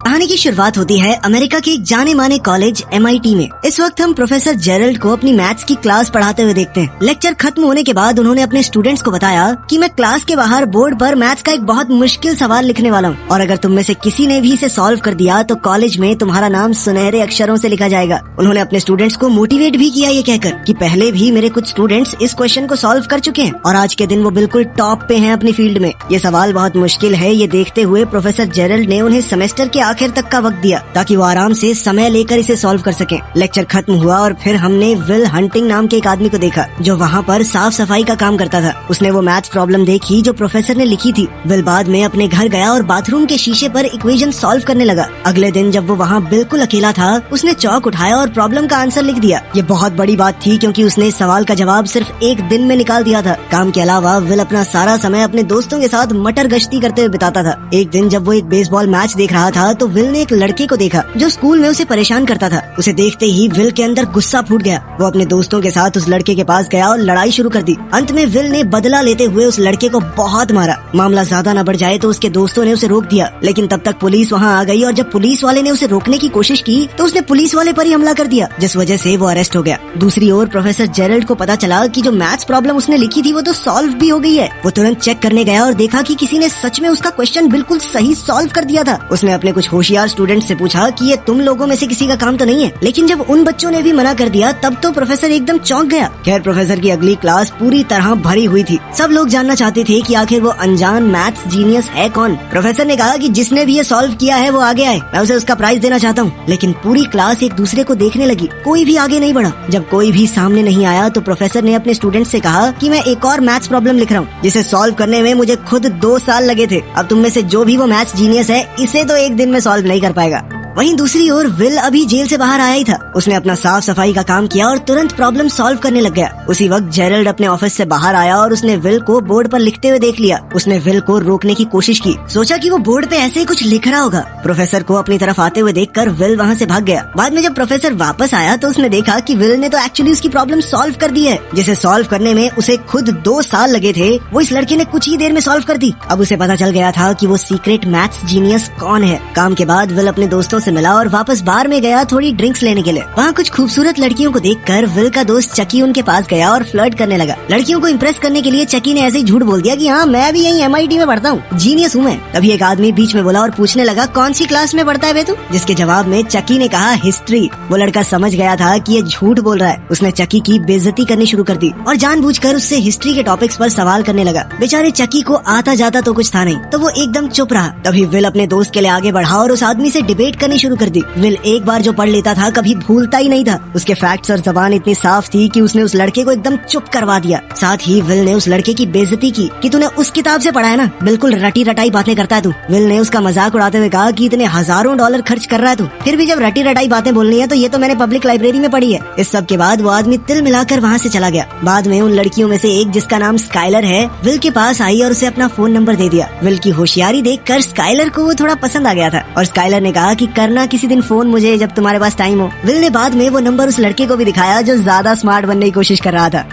कहानी की शुरुआत होती है अमेरिका के एक जाने माने कॉलेज MIT में। इस वक्त हम प्रोफेसर जेरल्ड को अपनी मैथ्स की क्लास पढ़ाते हुए देखते हैं। लेक्चर खत्म होने के बाद उन्होंने अपने स्टूडेंट्स को बताया कि मैं क्लास के बाहर बोर्ड पर मैथ्स का एक बहुत मुश्किल सवाल लिखने वाला हूँ और अगर तुम में से किसी ने भी इसे सॉल्व कर दिया तो कॉलेज में तुम्हारा नाम सुनहरे अक्षरों से लिखा जाएगा। उन्होंने अपने स्टूडेंट्स को मोटिवेट भी किया ये कहकर कि पहले भी मेरे कुछ स्टूडेंट्स इस क्वेश्चन को सॉल्व कर चुके हैं और आज के दिन वो बिल्कुल टॉप पे हैं अपनी फील्ड में। ये सवाल बहुत मुश्किल है, ये देखते हुए प्रोफेसर जेरल्ड ने उन्हें सेमेस्टर के आखिर तक का वक्त दिया ताकि वो आराम से समय लेकर इसे सॉल्व कर सकें। लेक्चर खत्म हुआ और फिर हमने विल हंटिंग नाम के एक आदमी को देखा जो वहाँ पर साफ सफाई का काम करता था। उसने वो मैथ्स प्रॉब्लम देखी जो प्रोफेसर ने लिखी थी। विल बाद में अपने घर गया और बाथरूम के शीशे पर इक्वेशन सॉल्व करने लगा। अगले दिन जब वो वहाँ बिल्कुल अकेला था उसने चौक उठाया और प्रॉब्लम का आंसर लिख दिया। ये बहुत बड़ी बात थी क्योंकि उसने इस सवाल का जवाब सिर्फ एक दिन में निकाल दिया था। काम के अलावा विल अपना सारा समय अपने दोस्तों के साथ मटर गश्ती करते हुए बिताता था। एक दिन जब वो एक बेसबॉल मैच देख रहा था तो विल ने एक लड़के को देखा जो स्कूल में उसे परेशान करता था। उसे देखते ही विल के अंदर गुस्सा फूट गया। वो अपने दोस्तों के साथ उस लड़के के पास गया और लड़ाई शुरू कर दी। अंत में विल ने बदला लेते हुए उस लड़के को बहुत मारा। मामला ज्यादा न बढ़ जाए तो उसके दोस्तों ने उसे रोक दिया, लेकिन तब तक पुलिस वहाँ आ गई और जब पुलिस वाले ने उसे रोकने की कोशिश की तो उसने पुलिस वाले पर ही हमला कर दिया जिस वजह से वो अरेस्ट हो गया। दूसरी ओर प्रोफेसर जेरल्ड को पता चला कि जो मैथ्स प्रॉब्लम उसने लिखी थी वो तो सॉल्व भी हो गई है। वो तुरंत चेक करने गया और देखा कि किसी ने सच में उसका क्वेश्चन बिल्कुल सही सॉल्व कर दिया था। उसने अपने कुछ होशियार स्टूडेंट से पूछा कि ये तुम लोगों में से किसी का काम तो नहीं है, लेकिन जब उन बच्चों ने भी मना कर दिया तब तो प्रोफेसर एकदम चौंक गया। खैर प्रोफेसर की अगली क्लास पूरी तरह भरी हुई थी। सब लोग जानना चाहते थे कि आखिर वो अनजान मैथ्स जीनियस है कौन। प्रोफेसर ने कहा कि जिसने भी ये सॉल्व किया है वो आगे आए, मैं उसे उसका प्राइज देना चाहता हूँ। लेकिन पूरी क्लास एक दूसरे को देखने लगी, कोई भी आगे नहीं बढ़ा। जब कोई भी सामने नहीं आया तो प्रोफेसर ने अपने स्टूडेंट से कहा कि मैं एक और मैथ्स प्रॉब्लम लिख रहा हूँ जिसे सॉल्व करने में मुझे खुद 2 साल लगे थे। अब तुम में से जो भी वो मैथ्स जीनियस है इसे तो एक दिन में सॉल्व नहीं कर पाएगा। वहीं दूसरी ओर विल अभी जेल से बाहर आया ही था। उसने अपना साफ सफाई का काम किया और तुरंत प्रॉब्लम सॉल्व करने लग गया। उसी वक्त जेरल्ड अपने ऑफिस से बाहर आया और उसने विल को बोर्ड पर लिखते हुए देख लिया। उसने विल को रोकने की कोशिश की, सोचा कि वो बोर्ड पे ऐसे ही कुछ लिख रहा होगा। प्रोफेसर को अपनी तरफ आते हुए देखकर विल वहाँ से भाग गया। बाद में जब प्रोफेसर वापस आया तो उसने देखा कि विल ने तो एक्चुअली उसकी प्रॉब्लम सॉल्व कर दी है जिसे सॉल्व करने में उसे खुद 2 साल लगे थे, वो इस लड़के ने कुछ ही देर में सॉल्व कर दी। अब उसे पता चल गया था कि वो सीक्रेट मैथ्स जीनियस कौन है। काम के बाद विल अपने दोस्तों से मिला और वापस बार में गया थोड़ी ड्रिंक्स लेने के लिए। वहाँ कुछ खूबसूरत लड़कियों को देखकर विल का दोस्त चकी उनके पास गया और फ्लर्ट करने लगा। लड़कियों को इम्प्रेस करने के लिए चकी ने ऐसे ही झूठ बोल दिया कि हाँ मैं भी यही MIT में पढ़ता हूँ, जीनियस हूँ मैं। तभी एक आदमी बीच में बोला और पूछने लगा कौन सी क्लास में पढ़ता है बे तू, जिसके जवाब में चकी ने कहा हिस्ट्री। वो लड़का समझ गया था कि ये झूठ बोल रहा है। उसने चकी की बेइज्जती करनी शुरू कर दी और जानबूझकर उससे हिस्ट्री के टॉपिक्स पर सवाल करने लगा। बेचारे चकी को आता जाता तो कुछ था नहीं तो वो एकदम चुप रहा। तभी विल अपने दोस्त के लिए आगे बढ़ा और उस आदमी से डिबेट करनी शुरू कर दी। विल एक बार जो पढ़ लेता था कभी भूलता ही नहीं था। उसके फैक्ट्स और जबान इतनी साफ थी कि उसने उस लड़के को एकदम चुप करवा दिया। साथ ही विल ने उस लड़के की बेइज्जती की कि तूने उस किताब से पढ़ा है ना, बिल्कुल रटी रटाई बातें करता है तू। विल ने उसका मजाक उड़ाते हुए कहा कि इतने हजारों डॉलर खर्च कर रहा है तू, फिर भी जब रटी रटाई बातें बोलनी है तो ये तो मैंने पब्लिक लाइब्रेरी में पढ़ी है। इस सब के बाद वो आदमी तिल मिलाकर वहाँ से चला गया। बाद में उन लड़कियों में से एक जिसका नाम स्काइलर है विल के पास आई और उसे अपना फोन नंबर दे दिया। विल की होशियारी देखकर स्काइलर को वो थोड़ा पसंद आ गया था और स्काइलर ने कहा कि करना किसी दिन फोन मुझे जब तुम्हारे पास टाइम हो। विल ने बाद में वो नंबर उस लड़के को भी दिखाया जो ज्यादा स्मार्ट बनने की कोशिश कर रहा था।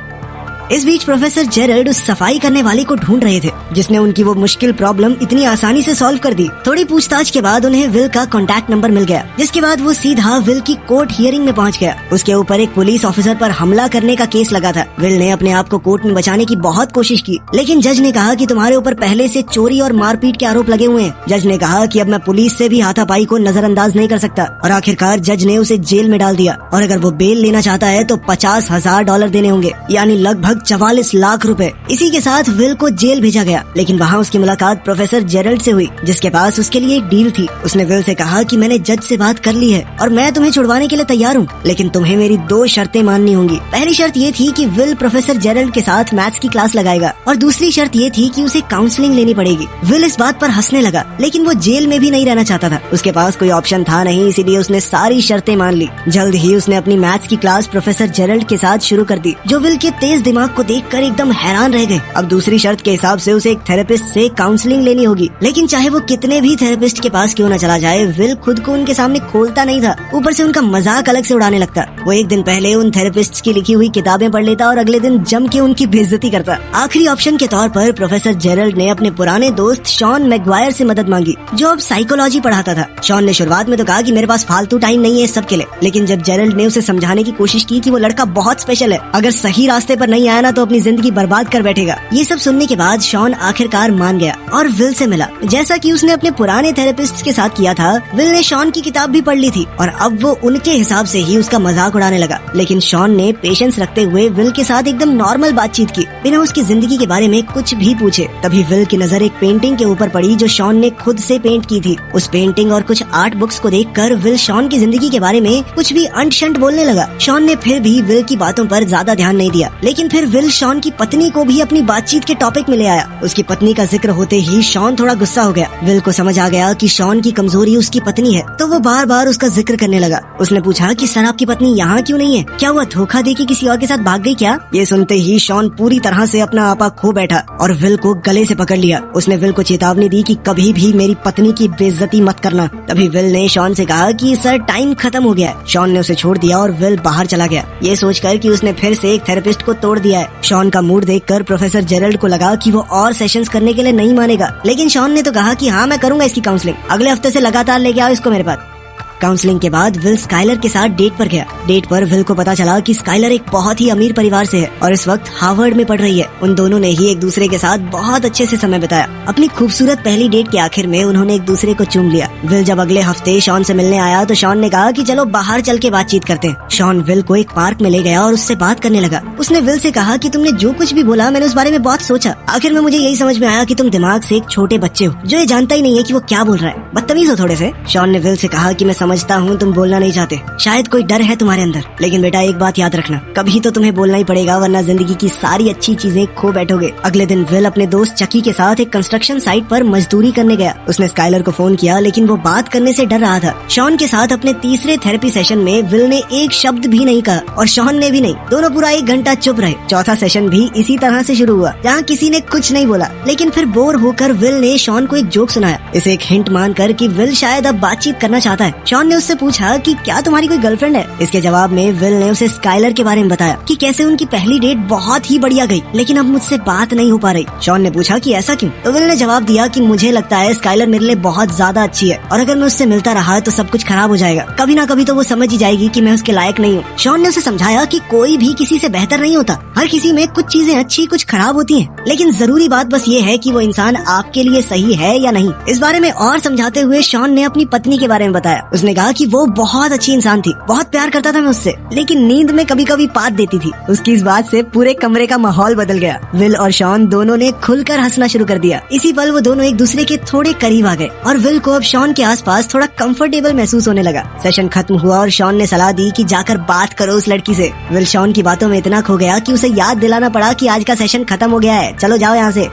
इस बीच प्रोफेसर जेरल्ड उस सफाई करने वाले को ढूंढ रहे थे जिसने उनकी वो मुश्किल प्रॉब्लम इतनी आसानी से सॉल्व कर दी। थोड़ी पूछताछ के बाद उन्हें विल का कॉन्टैक्ट नंबर मिल गया, जिसके बाद वो सीधा विल की कोर्ट हियरिंग में पहुंच गया। उसके ऊपर एक पुलिस ऑफिसर पर हमला करने का केस लगा था। विल ने अपने आप को कोर्ट में बचाने की बहुत कोशिश की, लेकिन जज ने कहा कि तुम्हारे ऊपर पहले से चोरी और मारपीट के आरोप लगे हुए हैं। जज ने कहा कि अब मैं पुलिस से भी हाथापाई को नजरअंदाज नहीं कर सकता और आखिरकार जज ने उसे जेल में डाल दिया और अगर वो बेल लेना चाहता है तो $50,000 देने होंगे, यानी लगभग 44 लाख रुपए। इसी के साथ विल को जेल भेजा गया, लेकिन वहाँ उसकी मुलाकात प्रोफेसर जेरल्ड से हुई जिसके पास उसके लिए एक डील थी। उसने विल से कहा कि मैंने जज से बात कर ली है और मैं तुम्हें छुड़वाने के लिए तैयार हूँ, लेकिन तुम्हें मेरी 2 शर्तें माननी होंगी। पहली शर्त ये थी कि विल प्रोफेसर जेरल्ड के साथ मैथ्स की क्लास लगाएगा और दूसरी शर्त ये थी कि उसे काउंसलिंग लेनी पड़ेगी। विल इस बात पर हंसने लगा, लेकिन वो जेल में भी नहीं रहना चाहता था। उसके पास कोई ऑप्शन था नहीं, इसीलिए उसने सारी शर्तें मान ली। जल्द ही उसने अपनी मैथ्स की क्लास प्रोफेसर जेरल्ड के साथ शुरू कर दी जो विल के तेज दिमाग दिमाग को देखकर एकदम हैरान रह गए। अब दूसरी शर्त के हिसाब से उसे एक थेरेपिस्ट से काउंसलिंग लेनी होगी, लेकिन चाहे वो कितने भी थेरेपिस्ट के पास क्यों न चला जाए, विल खुद को उनके सामने खोलता नहीं था। ऊपर से उनका मजाक अलग से उड़ाने लगता। वो एक दिन पहले उन थेरेपिस्ट की लिखी हुई किताबें पढ़ लेता और अगले दिन जम के उनकी बेइज्जती करता। आखिरी ऑप्शन के तौर पर प्रोफेसर जेरल्ड ने अपने पुराने दोस्त शॉन मैगवायर से मदद मांगी, जो अब साइकोलॉजी पढ़ाता था। शॉन ने शुरुआत में तो कहा कि मेरे पास फालतू टाइम नहीं है इस सब के लिए, लेकिन जब जेरल्ड ने उसे समझाने की कोशिश की कि वो लड़का बहुत स्पेशल है, अगर सही रास्ते पर नहीं आया ना तो अपनी जिंदगी बर्बाद कर बैठेगा। ये सब सुनने के बाद शॉन आखिरकार मान गया और विल से मिला। जैसा कि उसने अपने पुराने थेरेपिस्ट के साथ किया था, विल ने शॉन की किताब भी पढ़ ली थी और अब वो उनके हिसाब से ही उसका मजाक उड़ाने लगा। लेकिन शॉन ने पेशेंस रखते हुए विल के साथ एकदम नॉर्मल बातचीत की, बिना उसकी जिंदगी के बारे में कुछ भी पूछे। तभी विल की नजर एक पेंटिंग के ऊपर पड़ी जो शॉन ने खुद से पेंट की थी। उस पेंटिंग और कुछ आर्ट बुक्स को देखकर विल शॉन की जिंदगी के बारे में कुछ भी अंट शंट बोलने लगा। शॉन ने फिर भी विल की बातों पर ज्यादा ध्यान नहीं दिया, लेकिन फिर विल शॉन की पत्नी को भी अपनी बातचीत के टॉपिक में ले आया। उसकी पत्नी का जिक्र होते ही शॉन थोड़ा गुस्सा हो गया। विल को समझ आ गया कि शॉन की कमजोरी उसकी पत्नी है, तो वो बार बार उसका जिक्र करने लगा। उसने पूछा कि सर आपकी पत्नी यहाँ क्यों नहीं है? क्या हुआ, धोखा देके किसी और के साथ भाग गई क्या? ये सुनते ही शॉन पूरी तरह से अपना आपा खो बैठा और विल को गले से पकड़ लिया। उसने विल को चेतावनी दी कि कभी भी मेरी पत्नी की बेइज्जती मत करना। तभी विल ने शॉन से कहा कि सर टाइम खत्म हो गया है। शॉन ने उसे छोड़ दिया और विल बाहर चला गया, ये सोचकर कि उसने फिर से एक थेरेपिस्ट को तोड़ दिया है। शॉन का मूड देखकर प्रोफेसर जेरल्ड को लगा कि वो और सेशंस करने के लिए नहीं मानेगा, लेकिन शॉन ने तो कहा कि हाँ मैं करूंगा इसकी काउंसलिंग, अगले हफ्ते से लगातार लेके आओ इसको मेरे पास। काउंसलिंग के बाद विल स्काइलर के साथ डेट पर गया। डेट पर विल को पता चला कि स्काइलर एक बहुत ही अमीर परिवार से है और इस वक्त हार्वर्ड में पढ़ रही है। उन दोनों ने ही एक दूसरे के साथ बहुत अच्छे से समय बिताया। अपनी खूबसूरत पहली डेट के आखिर में उन्होंने एक दूसरे को चूम लिया। विल जब अगले हफ्ते शॉन से मिलने आया तो शॉन ने कहा कि चलो बाहर चल के बातचीत करते हैं। शॉन विल को एक पार्क में ले गया और उससे बात करने लगा। उसने विल से कहा कि तुमने जो कुछ भी बोला मैंने उस बारे में बहुत सोचा। आखिर में मुझे यही समझ में आया कि तुम दिमाग से एक छोटे बच्चे हो जो ये जानता ही नहीं है कि वो क्या बोल रहा है, बदतमीज हो थोड़े से। शॉन ने विल से कहा कि मैं समझता हूँ तुम बोलना नहीं चाहते, शायद कोई डर है तुम्हारे अंदर, लेकिन बेटा एक बात याद रखना, कभी तो तुम्हें बोलना ही पड़ेगा वरना जिंदगी की सारी अच्छी चीजें खो बैठोगे। अगले दिन विल अपने दोस्त चकी के साथ एक कंस्ट्रक्शन साइट पर मजदूरी करने गया। उसने स्काइलर को फोन किया लेकिन वो बात करने से डर रहा था। शॉन के साथ अपने तीसरे थेरेपी सेशन में विल ने एक शब्द भी नहीं कहा और शॉन ने भी नहीं। दोनों पूरा 1 घंटा चुप रहे। चौथा सेशन भी इसी तरह से शुरू हुआ जहाँ किसी ने कुछ नहीं बोला, लेकिन फिर बोर होकर विल ने शॉन को एक जोक सुनाया। इसे एक हिंट मानकर कि विल शायद अब बातचीत करना चाहता है। शॉन ने उससे पूछा कि क्या तुम्हारी कोई गर्लफ्रेंड है? इसके जवाब में विल ने उसे स्काइलर के बारे में बताया कि कैसे उनकी पहली डेट बहुत ही बढ़िया गई, लेकिन अब मुझसे बात नहीं हो पा रही। शॉन ने पूछा कि ऐसा क्यों? तो विल ने जवाब दिया कि मुझे लगता है स्काइलर मेरे लिए बहुत ज्यादा अच्छी है और अगर मैं उससे मिलता रहा तो सब कुछ खराब हो जाएगा। कभी ना कभी तो वो समझ ही जाएगी कि मैं उसके लायक नहीं हूँ। शॉन ने उसे समझाया कि कोई भी किसी से बेहतर नहीं होता, हर किसी में कुछ चीजें अच्छी कुछ खराब होती हैं, लेकिन जरूरी बात बस ये है कि वो इंसान आपके लिए सही है या नहीं। इस बारे में और समझाते हुए शॉन ने अपनी पत्नी के बारे में बताया। उसने कहा कि वो बहुत अच्छी इंसान थी, बहुत प्यार करता था मैं उससे, लेकिन नींद में कभी कभी पात देती थी। उसकी इस बात से पूरे कमरे का माहौल बदल गया। विल और शॉन दोनों ने खुलकर हंसना शुरू कर दिया। इसी पल वो दोनों एक दूसरे के थोड़े करीब आ गए और विल को अब शॉन के आसपास थोड़ा कंफर्टेबल महसूस होने लगा। सेशन खत्म हुआ और शॉन ने सलाह दी कि जाकर बात करो उस लड़की से। विल शॉन की बातों में इतना खो गया कि उसे याद दिलाना पड़ा कि आज का सेशन खत्म हो गया है, चलो जाओ यहाँ से।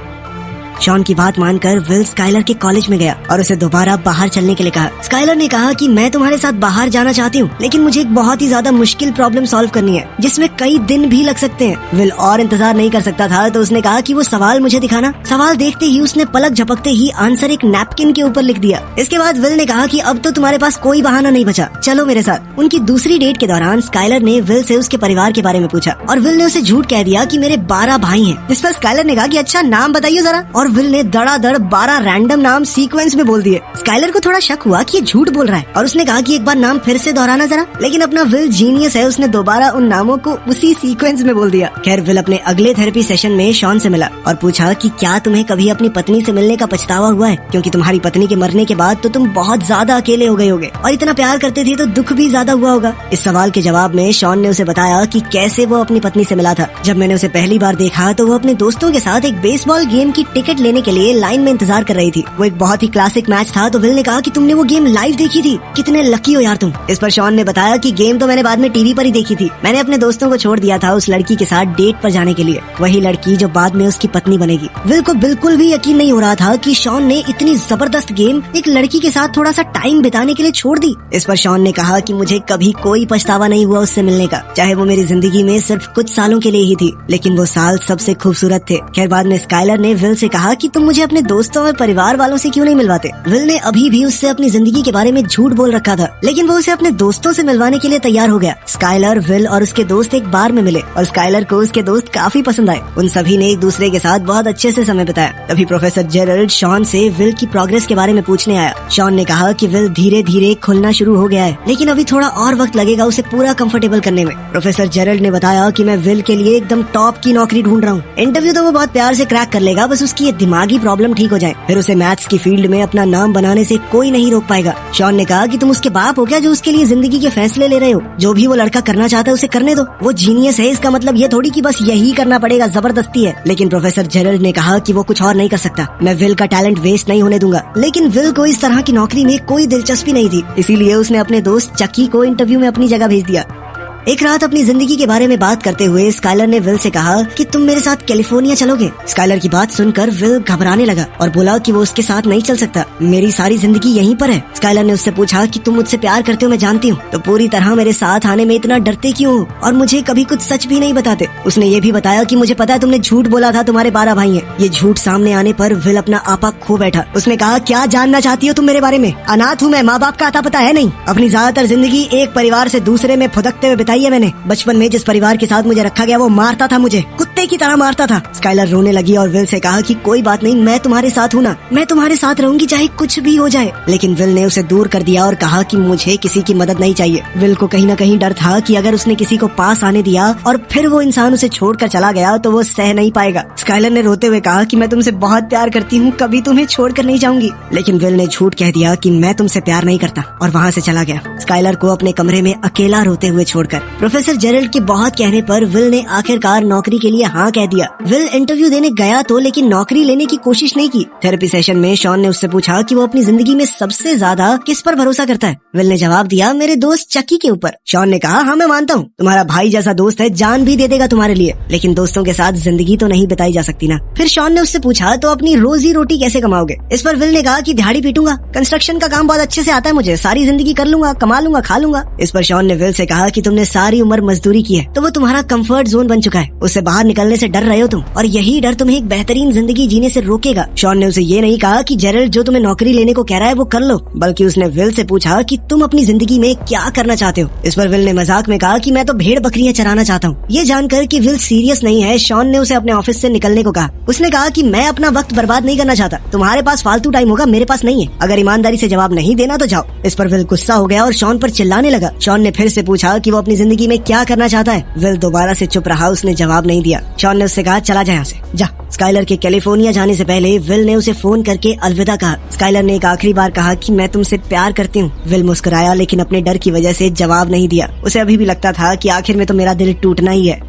शॉन की बात मानकर विल स्काइलर के कॉलेज में गया और उसे दोबारा बाहर चलने के लिए कहा। स्काइलर ने कहा कि मैं तुम्हारे साथ बाहर जाना चाहती हूँ, लेकिन मुझे एक बहुत ही ज्यादा मुश्किल प्रॉब्लम सॉल्व करनी है जिसमें कई दिन भी लग सकते हैं। विल और इंतजार नहीं कर सकता था तो उसने कहा कि वो सवाल मुझे दिखाना। सवाल देखते ही उसने पलक झपकते ही आंसर एक नैपकिन के ऊपर लिख दिया। इसके बाद विल ने कहा कि अब तो तुम्हारे पास कोई बहाना नहीं बचा, चलो मेरे साथ। उनकी दूसरी डेट के दौरान स्काइलर ने विल से उसके परिवार के बारे में पूछा और विल ने उसे झूठ कह दिया कि मेरे 12 भाई हैं। जिस पर स्काइलर ने कहा कि अच्छा नाम बताइए जरा, और विल ने धड़ाधड़ 12 रैंडम नाम सीक्वेंस में बोल दिए। स्काइलर को थोड़ा शक हुआ कि ये झूठ बोल रहा है और उसने कहा कि एक बार नाम फिर से दोहराना जरा, लेकिन अपना विल जीनियस है, उसने दोबारा उन नामों को उसी सीक्वेंस में बोल दिया। खैर विल अपने अगले थेरेपी सेशन में शॉन से मिला और पूछा कि क्या तुम्हें कभी अपनी पत्नी से मिलने का पछतावा हुआ है, क्योंकि तुम्हारी पत्नी के मरने के बाद तो तुम बहुत ज्यादा अकेले हो गए होगे और इतना प्यार करते थे तो दुख भी ज्यादा हुआ होगा। इस सवाल के जवाब में शॉन ने उसे बताया कि कैसे वो अपनी पत्नी से मिला था। जब मैंने उसे पहली बार देखा तो वो अपने दोस्तों के साथ एक बेसबॉल गेम की टिकट टिकट लेने के लिए लाइन में इंतजार कर रही थी। वो एक बहुत ही क्लासिक मैच था, तो विल ने कहा कि तुमने वो गेम लाइव देखी थी, कितने लकी हो यार तुम। इस पर शॉन ने बताया कि गेम तो मैंने बाद में टीवी पर ही देखी थी, मैंने अपने दोस्तों को छोड़ दिया था उस लड़की के साथ डेट पर जाने के लिए, वही लड़की जो बाद में उसकी पत्नी बनेगी। विल को बिल्कुल भी यकीन नहीं हो रहा था कि शॉन ने इतनी जबरदस्त गेम एक लड़की के साथ थोड़ा सा टाइम बिताने के लिए छोड़ दी। इस पर शॉन ने कहा कि मुझे कभी कोई पछतावा नहीं हुआ उससे मिलने का, चाहे वो मेरी जिंदगी में सिर्फ कुछ सालों के लिए ही थी, लेकिन वो साल सबसे खूबसूरत थे। खैर बाद में स्काइलर ने विल से कहा कि तुम मुझे अपने दोस्तों और परिवार वालों से क्यों नहीं मिलवाते। विल ने अभी भी उससे अपनी जिंदगी के बारे में झूठ बोल रखा था, लेकिन वो उसे अपने दोस्तों से मिलवाने के लिए तैयार हो गया। स्काइलर, विल और उसके दोस्त एक बार में मिले और स्काइलर को उसके दोस्त काफी पसंद आए। उन सभी ने एक दूसरे के साथ बहुत अच्छे से समय बिताया। तभी प्रोफेसर जेरल्ड शॉन से विल की प्रोग्रेस के बारे में पूछने आया। शॉन ने कहा कि विल धीरे धीरे खुलना शुरू हो गया है, लेकिन अभी थोड़ा और वक्त लगेगा उसे पूरा कंफर्टेबल करने में। प्रोफेसर जेरल्ड ने बताया कि मैं विल के लिए एकदम टॉप की नौकरी ढूंढ रहा हूँ। इंटरव्यू तो वो बहुत प्यार से क्रैक कर लेगा, बस उसकी ये दिमागी प्रॉब्लम ठीक हो जाए, फिर उसे मैथ्स की फील्ड में अपना नाम बनाने से कोई नहीं रोक पाएगा। शॉन ने कहा कि तुम उसके बाप हो क्या जो उसके लिए जिंदगी के फैसले ले रहे हो। जो भी वो लड़का करना चाहता है उसे करने दो, वो जीनियस है, इसका मतलब ये थोड़ी कि बस यही करना पड़ेगा, जबरदस्ती है। लेकिन प्रोफेसर जेरल्ड ने कहा कि वो कुछ और नहीं कर सकता, मैं विल का टैलेंट वेस्ट नहीं होने दूंगा। लेकिन विल को इस तरह की नौकरी में कोई दिलचस्पी नहीं थी, इसीलिए उसने अपने दोस्त चकी को इंटरव्यू में अपनी जगह भेज दिया। एक रात अपनी जिंदगी के बारे में बात करते हुए स्काइलर ने विल से कहा कि तुम मेरे साथ कैलिफोर्निया चलोगे। स्काइलर की बात सुनकर विल घबराने लगा और बोला कि वो उसके साथ नहीं चल सकता, मेरी सारी जिंदगी यहीं पर है। स्काइलर ने उससे पूछा कि तुम मुझसे प्यार करते हो मैं जानती हूँ, तो पूरी तरह मेरे साथ आने में इतना डरते क्यों हो और मुझे कभी कुछ सच भी नहीं बताते। उसने ये भी बताया कि मुझे पता है तुमने झूठ बोला था, तुम्हारे 12 भाई हैं। ये झूठ सामने आने पर विल अपना आपा खो बैठा। उसने कहा क्या जानना चाहती हो तुम मेरे बारे में, अनाथ हूँ मैं, माँ बाप का आता पता है नहीं। अपनी ज्यादातर जिंदगी एक परिवार से दूसरे में फुदकते हुए बिताई है मैंने। बचपन में जिस परिवार के साथ मुझे रखा गया वो मारता था, मुझे कुत्ते की तरह मारता था। स्काइलर रोने लगी और विल से कहा कि कोई बात नहीं, मैं तुम्हारे साथ हूँ ना, मैं तुम्हारे साथ रहूंगी चाहे कुछ भी हो जाए। लेकिन विल ने उसे दूर कर दिया और कहा कि मुझे किसी की मदद नहीं चाहिए। विल को कहीं न कहीं डर था कि अगर उसने किसी को पास आने दिया और फिर वो इंसान उसे छोड़कर चला गया तो वो सह नहीं पाएगा। स्काइलर ने रोते हुए कहा कि मैं तुमसे बहुत प्यार करती हूँ, कभी तुम्हें छोड़कर नहीं जाऊंगी। लेकिन विल ने झूठ कह दिया कि मैं तुमसे प्यार नहीं करता और वहाँ से चला गया, स्काइलर को अपने कमरे में अकेला रोते हुए छोड़कर। प्रोफेसर जेरल्ड के बहुत कहने पर विल ने आखिरकार नौकरी के लिए हाँ कह दिया। विल इंटरव्यू देने गया तो, लेकिन नौकरी लेने की कोशिश नहीं की। थेरेपी सेशन में शॉन ने उससे पूछा कि वो अपनी जिंदगी में सबसे ज्यादा किस पर भरोसा करता है। विल ने जवाब दिया मेरे दोस्त चकी के ऊपर। शॉन ने कहा हाँ मैं मानता हूँ, तुम्हारा भाई जैसा दोस्त है, जान भी दे देगा तुम्हारे लिए, लेकिन दोस्तों के साथ जिंदगी तो नहीं बिताई जा सकती ना। फिर शॉन ने उससे पूछा तो अपनी रोजी रोटी कैसे कमाओगे। इस पर विल ने कहा कि दिहाड़ी पीटूंगा, कंस्ट्रक्शन का काम बहुत अच्छे से आता है मुझे, सारी जिंदगी कर लूंगा, कमा लूंगा, खा लूंगा। इस पर शॉन ने विल से कहा कि तुमने सारी उम्र मजदूरी की है तो वो तुम्हारा कंफर्ट जोन बन चुका है, उससे बाहर निकलने से डर रहे हो तुम, और यही डर तुम्हें एक बेहतरीन जिंदगी जीने से रोकेगा। शॉन ने उसे ये नहीं कहा कि जेरल्ड जो तुम्हें नौकरी लेने को कह रहा है वो कर लो, बल्कि उसने विल से पूछा कि तुम अपनी जिंदगी में क्या करना चाहते हो। इस पर विल ने मजाक में कहा कि मैं तो भेड़ बकरियां चराना चाहता हूँ। ये जानकर कि विल सीरियस नहीं है, शॉन ने उसे अपने ऑफिस से निकलने को कहा। उसने कहा कि मैं अपना वक्त बर्बाद नहीं करना चाहता, तुम्हारे पास फालतू टाइम होगा, मेरे पास नहीं है, अगर ईमानदारी से जवाब नहीं देना तो जाओ। इस पर विल गुस्सा हो गया और शॉन पर चिल्लाने लगा। शॉन ने फिर से पूछा कि वो अपनी जिंदगी में क्या करना चाहता है। विल दोबारा से चुप रहा, उसने जवाब नहीं दिया। शॉन ने उससे कहा चला जा यहाँ से, जा। स्काइलर के कैलिफोर्निया जाने से पहले विल ने उसे फोन करके अलविदा कहा। स्काइलर ने एक आखिरी बार कहा कि मैं तुमसे प्यार करती हूँ। विल मुस्कुराया लेकिन अपने डर की वजह से जवाब नहीं दिया। उसे अभी भी लगता था कि आखिर में तो मेरा दिल टूटना ही है।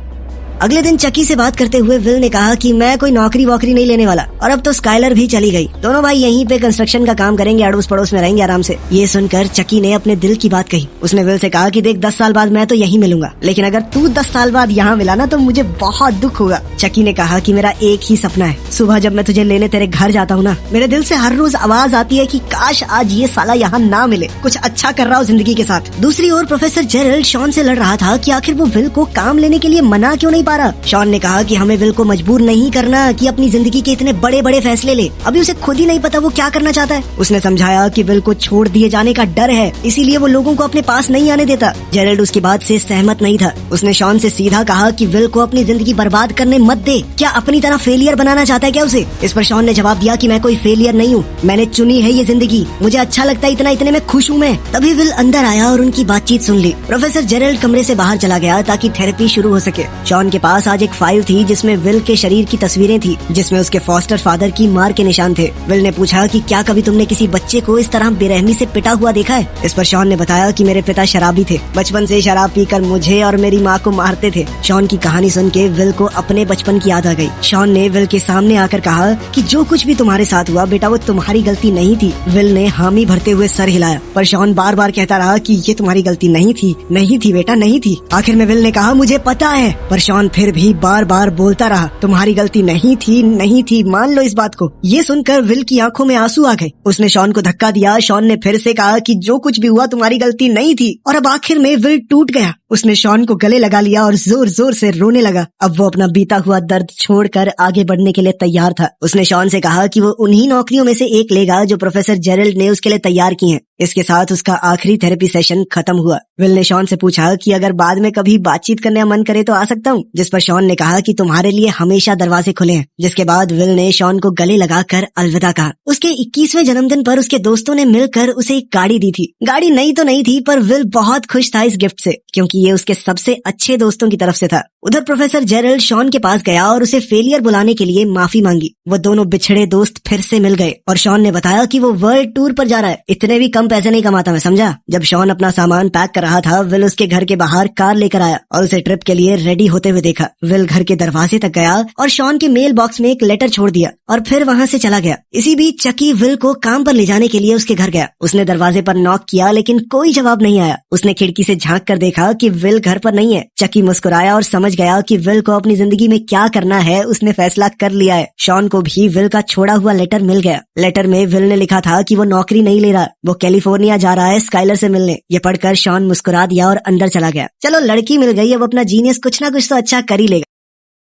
अगले दिन चकी से बात करते हुए विल ने कहा कि मैं कोई नौकरी वोकरी नहीं लेने वाला, और अब तो स्काइलर भी चली गई, दोनों भाई यहीं पे कंस्ट्रक्शन का काम करेंगे, अड़ोस पड़ोस में रहेंगे आराम से। ये सुनकर चकी ने अपने दिल की बात कही। उसने विल से कहा कि देख 10 साल बाद मैं तो यहीं मिलूंगा, लेकिन अगर तू 10 साल बाद यहाँ मिला ना तो मुझे बहुत दुख होगा। चकी ने कहा कि मेरा एक ही सपना है, सुबह जब मैं तुझे लेने तेरे घर जाता हूँ ना, मेरे दिल से हर रोज आवाज आती है कि काश आज ये साला यहाँ ना मिले, कुछ अच्छा कर रहा हो जिंदगी के साथ। दूसरी ओर प्रोफेसर जेरल्ड शॉन से लड़ रहा था कि आखिर वो विल को काम लेने के लिए मना क्यों नहीं पा रहा। शॉन ने कहा कि हमें विल को मजबूर नहीं करना कि अपनी जिंदगी के इतने बड़े बड़े फैसले ले, अभी उसे खुद ही नहीं पता वो क्या करना चाहता है। उसने समझाया कि विल को छोड़ दिए जाने का डर है, इसीलिए वो लोगों को अपने पास नहीं आने देता। जेरल्ड उसकी बात से सहमत नहीं था। उसने शॉन से सीधा कहा कि विल को अपनी जिंदगी बर्बाद करने मत दे, क्या अपनी तरह फेलियर बनाना चाहता है क्या उसे। इस पर शॉन ने जवाब दिया कि मैं कोई फेलियर नहीं हूँ, मैंने चुनी है ये जिंदगी, मुझे अच्छा लगता है इतना, इतने में खुश हूँ मैं। तभी विल अंदर आया और उनकी बातचीत सुन ली। प्रोफेसर जेरल्ड कमरे से बाहर चला गया ताकि थेरेपी शुरू हो सके। शॉन के पास आज एक फाइल थी जिसमें विल के शरीर की तस्वीरें थी, जिसमें उसके फॉस्टर फादर की मार के निशान थे। विल ने पूछा कि क्या कभी तुमने किसी बच्चे को इस तरह बेरहमी से पिटा हुआ देखा है? इस पर शॉन ने बताया कि मेरे पिता शराबी थे, बचपन से शराब पीकर मुझे और मेरी माँ को मारते थे। शॉन की कहानी सुन के विल को अपने बचपन की याद आ गई। शॉन ने विल के सामने आकर कहा कि जो कुछ भी तुम्हारे साथ हुआ बेटा वो तुम्हारी गलती नहीं थी। विल ने हामी भरते हुए सर हिलाया, पर शॉन बार बार कहता रहा कि ये तुम्हारी गलती नहीं थी, नहीं थी बेटा, नहीं थी। आखिर में विल ने कहा मुझे पता है, पर शॉन फिर भी बार बार बोलता रहा तुम्हारी गलती नहीं थी, नहीं थी, मान लो इस बात को। ये सुनकर विल की आंखों में आंसू आ गए। उसने शॉन को धक्का दिया। शॉन ने फिर से कहा कि जो कुछ भी हुआ तुम्हारी गलती नहीं थी, और अब आखिर में विल टूट गया। उसने शॉन को गले लगा लिया और जोर जोर से रोने लगा। अब वो अपना बीता हुआ दर्द छोड़कर आगे बढ़ने के लिए तैयार था। उसने शॉन से कहा कि वो उन्हीं नौकरियों में से एक लेगा जो प्रोफेसर जेरल्ड ने उसके लिए तैयार की हैं। इसके साथ उसका आखिरी थेरेपी सेशन खत्म हुआ। विल ने शॉन से पूछा कि अगर बाद में कभी बातचीत करने का मन करे तो आ सकता हूँ, जिस पर शॉन ने कहा कि तुम्हारे लिए हमेशा दरवाजे खुले हैं। जिसके बाद विल ने शॉन को गले लगाकर अलविदा कहा। उसके 21वें जन्मदिन पर उसके दोस्तों ने मिलकर उसे एक गाड़ी दी थी। गाड़ी नई तो नहीं थी, पर विल बहुत खुश था इस गिफ्ट से, क्योंकि ये उसके सबसे अच्छे दोस्तों की तरफ से था। उधर प्रोफेसर जेरल्ड शॉन के पास गया और उसे फेलियर बुलाने के लिए माफी मांगी। वो दोनों बिछड़े दोस्त फिर से मिल गए और शॉन ने बताया कि वो वर्ल्ड टूर पर जा रहा है। इतने भी कम पैसे नहीं कमाता मैं, समझा। जब शॉन अपना सामान पैक कर रहा था, विल उसके घर के बाहर कार लेकर आया और उसे ट्रिप के लिए रेडी होते हुए देखा। विल घर के दरवाजे तक गया और शॉन के मेल बॉक्स में एक लेटर छोड़ दिया और फिर वहाँ से चला गया। इसी बीच चकी विल को काम पर ले जाने के लिए उसके घर गया। उसने दरवाजे पर नॉक किया, लेकिन कोई जवाब नहीं आया। उसने खिड़की से झांक कर देखा कि विल घर पर नहीं है। चकी मुस्कुराया और समझ गया कि विल को अपनी जिंदगी में क्या करना है उसने फैसला कर लिया है। शॉन को भी विल का छोड़ा हुआ लेटर मिल गया। लेटर में विल ने लिखा था कि वो नौकरी नहीं ले रहा, वो कैलिफोर्निया जा रहा है स्काइलर से मिलने। ये पढ़कर शॉन मुस्कुरा दिया और अंदर चला गया। चलो लड़की मिल गई, अब अपना जीनियस कुछ ना कुछ तो अच्छा कर ही लेगा।